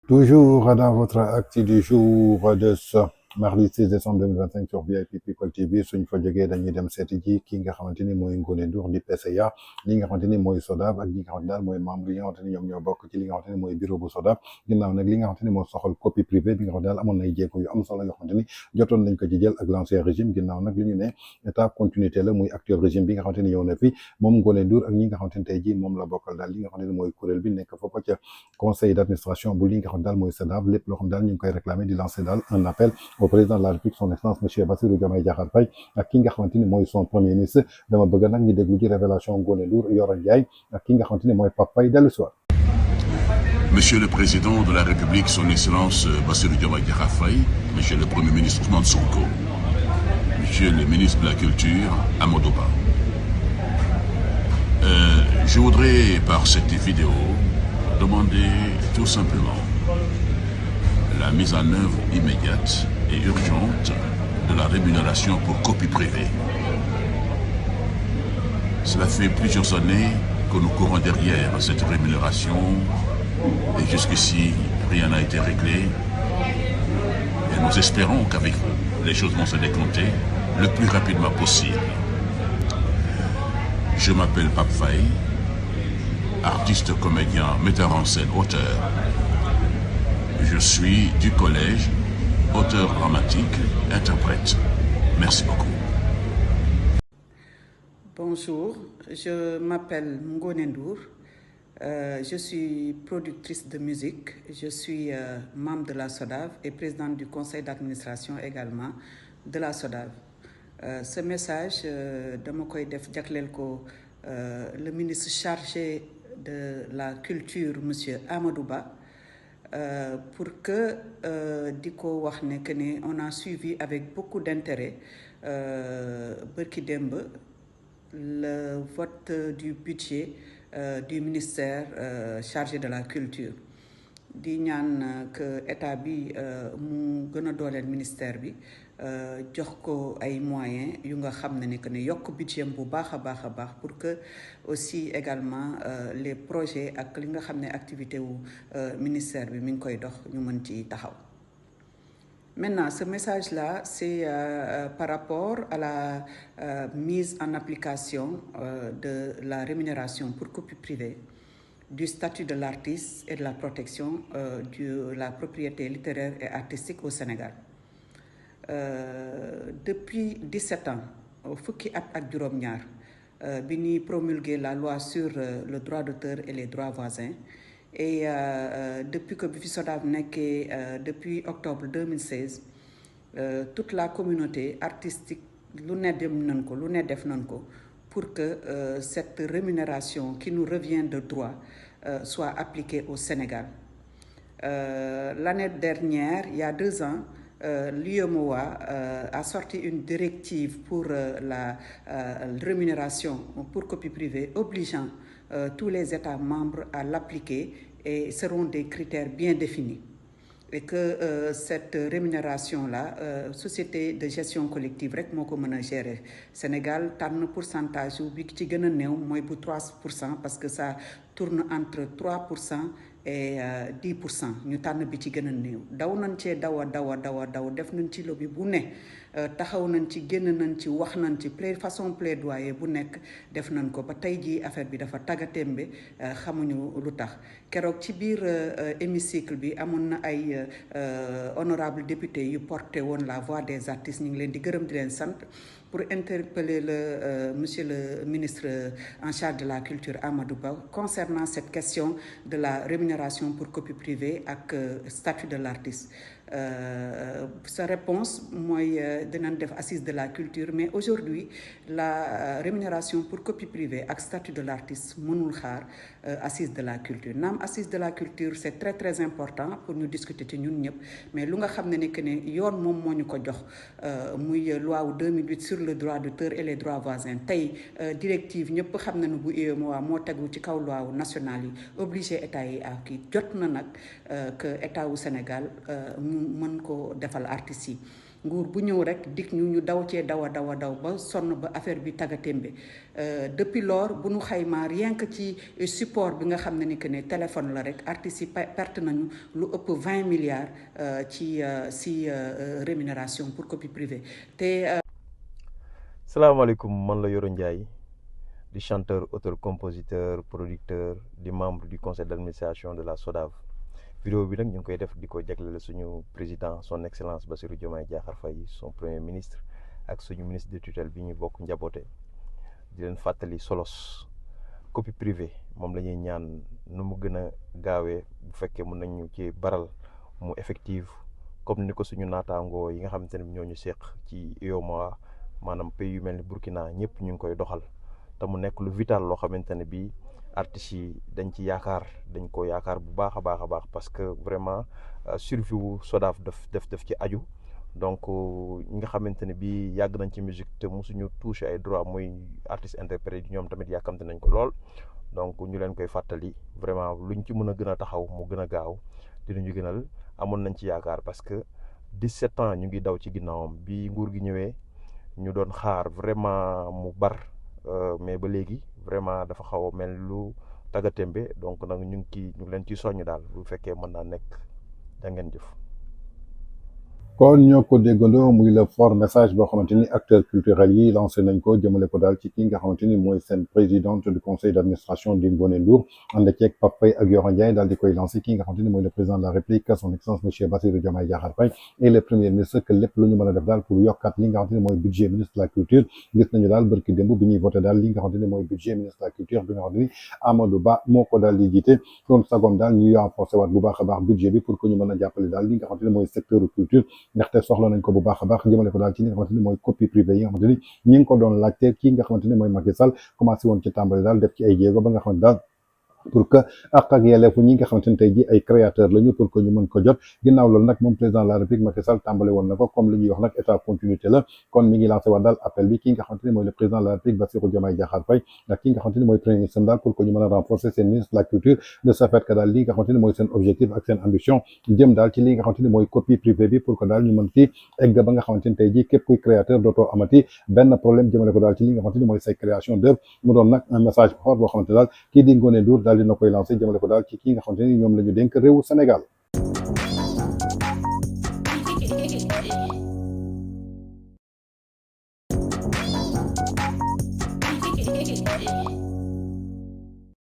Toujours dans votre acte du jour de ce mardi 6 décembre 2025 sur VIP People TV suñ fa jógee dañuy dem seeti ji ki nga xamante ni mooy Ngoné Ndour di PCA li nga xamante ni mooy SODAV ak li nga xamante daal mooy membre yi nga xamante ni ñoom ñoo bokk ci li nga xamante ni mooy bureau bu SODAV ginnaaw nag li nga xamante ni moo soxal copie privée bi nga xamante daal amoon nay jéego yu am solo yoo xamante ni jotoon nañ ko ci jël ak l'ancien régime ginnaaw nag li ñu ne état continuité la muy actuel régime bi nga xamante ni ñëw na fi moom Ngoné Ndour ak ñi nga xamante ni tey jii moom la bokkal daal li nga xamante ni mooy kuréel bi nekk foofa ca conseil d'administration bu li nga xamante daal mooy SODAV lépp loo xam daal ñu ngi koy réclamer di lancer daal un appel au président de la République son excellence monsieur Bassirou Diomaye Diakhar Faye ak ki nga xamante ni mooy son premier ministre dama bëgg nag ñu déglu ci révélation Ngoné Ndour Yoro Ndiaye ak ki nga xamante ni mooy Pape Faye dellu si waat. Monsieur le Président de la République, son Excellence Bassirou Diomaye Diakhar Faye, Monsieur le Premier ministre Ousmane Sonko, Monsieur le ministre de la Culture Amadou Ba. Je voudrais par cette vidéo demander tout simplement la mise en œuvre immédiate et urgente de la rémunération pour copie privée. Cela fait plusieurs années que nous courons derrière cette rémunération et jusqu'ici rien n'a été réglé. Et nous espérons qu'avec vous, les choses vont se décompter le plus rapidement possible. Je m'appelle Pape Faye, artiste, comédien, metteur en scène, auteur. Je suis du collège, auteur dramatique, interprète. Merci beaucoup. Bonjour, je m'appelle Ngoné Ndour. Je suis productrice de musique. Je suis membre de la SODAV et présidente du conseil d'administration également de la SODAV. Ce message, dama koy def jagleel ko le ministre chargé de la culture, monsieur Amadou Ba, pour que di ko wax ne que ne on a suivi avec beaucoup d'intérêt bërki démb le vote du budget du ministère chargé de la culture. Di ñaan que état bi mu gën a dooleel ministère bi jox ko ay moyens yu nga xam ne que ne yokk budget bu baax a baax pour que aussi également les projets ak li nga xam ne activité wu ministère bi mi ngi koy dox ñu mën ci taxaw. Maintenant, ce message-là, c'est par rapport à la mise en application de la rémunération pour copie privée, du statut de l'artiste et de la protection de la propriété littéraire et artistique au Sénégal. Depuis 17 ans, fukki at ak juróom-ñaar bi ñuy promulguer la loi sur le droit d'auteur et les droits voisins. Et depuis que bi fi SODAV nekkee depuis octobre 2016 toute la communauté artistique lu ne dem nañ ko lu ne def nañ ko pour que cette rémunération qui nous revient de droit soit appliquée au Sénégal. L'année dernière, il y a 2 ans, l'UEMOA a sorti une directive pour la rémunération pour copie privée obligeant tous les États membres à l'appliquer et seront des critères bien définis. Et que cette rémunération-là, société de gestion collective rek moo ko mën a gérer. Sénégal tànn pourcentage bi ci gën a néew mooy bu 3% parce que ça tourne entre 3% et 10%. ñu tànn bi ci gën a néew daw nañ cee daw def nañ ci lobby bu ne taxaw nañ ci génn nañ ci wax nañ ci façon plaidoyer bu nekk def nañ ko ba tey jii affaire bi dafa taggatémbe xamuñu lu tax. Keroog ci biir hémicycle bi amoon na ay honorable député yu porté woon la voix des artistes ñu ngi leen di gërëm di leen sant pour interpeller monsieur le ministre en charge de la culture Amadou Ba concernant cette question de la rémunération pour copie privée ak statut de l'artiste. Sa réponse mooy dinañ def assise de la culture, mais aujourd'hui la rémunération pour copie privée ak statut de l'artiste mënul xaar assise de la culture. Naam assise de la culture c'est très très important pour ñu discuter ci ñun ñëpp, mais lu nga xam ne que ne yoon moom moo ñu ko jox muy loi wu 2008 sur le droit d'auteur et les droits voisins. Tey directive ñëpp xam nañu bu UEMOA moo tegu ci kaw loi wu nationale yi obligé état yi ak jot na nag que état wu Sénégal mën ko defal artistes yi. nguur bu ñëw rek dig ñu daw cee daw ba sonn ba affaire bi taggatémbe depuis lors bu ñu xaymaa rien que ci support bi nga xam ne ni que ne téléphone la rek artistes yi perte nañu lu ëpp 20 milliards si rémunération pour copie privée te. salaamaaleykum man la Yoro Ndiaye di chanteur auteur compositeur producteur di membre du conseil d'administration de la SODAV vidéo bi nag ñu ngi koy def di ko jagleel suñu président son excellence Bassirou Diomaye Diakhar Faye son premier ministre ak suñu ministre de tutelle bi ñu bokk njaboote di leen fàttali solos copie privée moom la ñuy ñaan nu mu gën a gaawee bu fekkee mën nañu ci baral mu effective comme ni ko suñu naataangoo yi nga xamante ne ñoo ñu seq ci UEMOA maanaam pays yu mel ni Burkina ñëpp ñu ngi koy doxal te mu nekk lu vital loo xamante ne bii artistes yi dañ ko yaakaar bu baax a baax parce que vraiment survie wu SODAV def ci aju donc ñi nga xamante ne bii yàgg nañ ci musique te mosuñu touché ay droit muy artiste interprète ñoom tamit yàkkamte nañ ko lool donc ñu leen koy fàttali vraiment luñ ci mën a gën a taxaw mu gën a gaaw dinañu gënal amoon nañ ci yaakaar parce que 17 ans ñu ngi daw ci ginnaawam bi nguur gi ñëwee ñu doon xaar vraiment mu bar mais ba léegi vraiment dafa xaw a mel lu taggatémbe donc nag ñu ngi leen ciy soññ daal bu fekkee mën naa nekk da ngeen jëf. kon ñoo ko déggandoo muy le fort message boo xamante ni acteurs culturels yi lancé nañ ko jëmale ko daal ci ki nga xamante ni mooy seen présidente du conseil d'administration di Ngoné Ndour ànd ceeg Pape Faye ak Yoro Ndiaye daal di koy lancé ki nga xamante ni mooy le président de la République son excellence monsieur Bassirou Diomaye Diakhar Faye et le premier ministre que lépp lu ñu mën a def daal pour yokkaat li nga xamante ni mooy budget ministre de la culture gis nañu daal barki démb bi ñuy voté daal li nga xamante ni mooy budget ministre de la culture bi nga xamante ni Amadou Ba moo ko daal di jiite kon sagom daal ñu renforcé waat bu baax a baax budget bi pour que ñu mën a jàppale daal li nga xamante ni mooy secteur culture ndaxte soxla nañ ko bu baax a baax jëmale ko daal ci li nga xamante ni mooy copie privée yi nga xamante ni ñi ngi ko doon laajte kii nga xamante ni mooy Macky Sall commencé woon ci tàmbali daal def ci ay jéego ba nga xamante daal pour que ak yelleefu ñi nga xamante ni tey ji ay créateurs lañu pour que ñu mën ko jot ginnaaw loolu nag moom président de la République Macky Sall tàmbale woon na ko comme li ñuy wax nag état continuité la kon mi ngi lancé waat daal appel bi ki nga xamante ni mooy le président de la République Bassirou Diomaye Diakhar Faye ak ki nga xamante ni mooy premier ministre daal pour que ñu mën a renforcer seen ministre de la culture de ce fait que daal li nga xamante ni mooy seen objectif ak seen ambition jëm daal ci li nga xamante ni mooy copie privée bi pour que daal ñu mën ci egg ba nga xamante ni tey ji képp kuy créateur dootoo amati benn problème jëmale ko daal ci li nga xamante ni mooy say création d'œuvre mu doon nag un message fort boo xamante daal kii di Ngoné Ndour daal dina koy lancé jëmale ko daal ci kii nga xamante ni ñoom la ñu dénk réewu Sénégal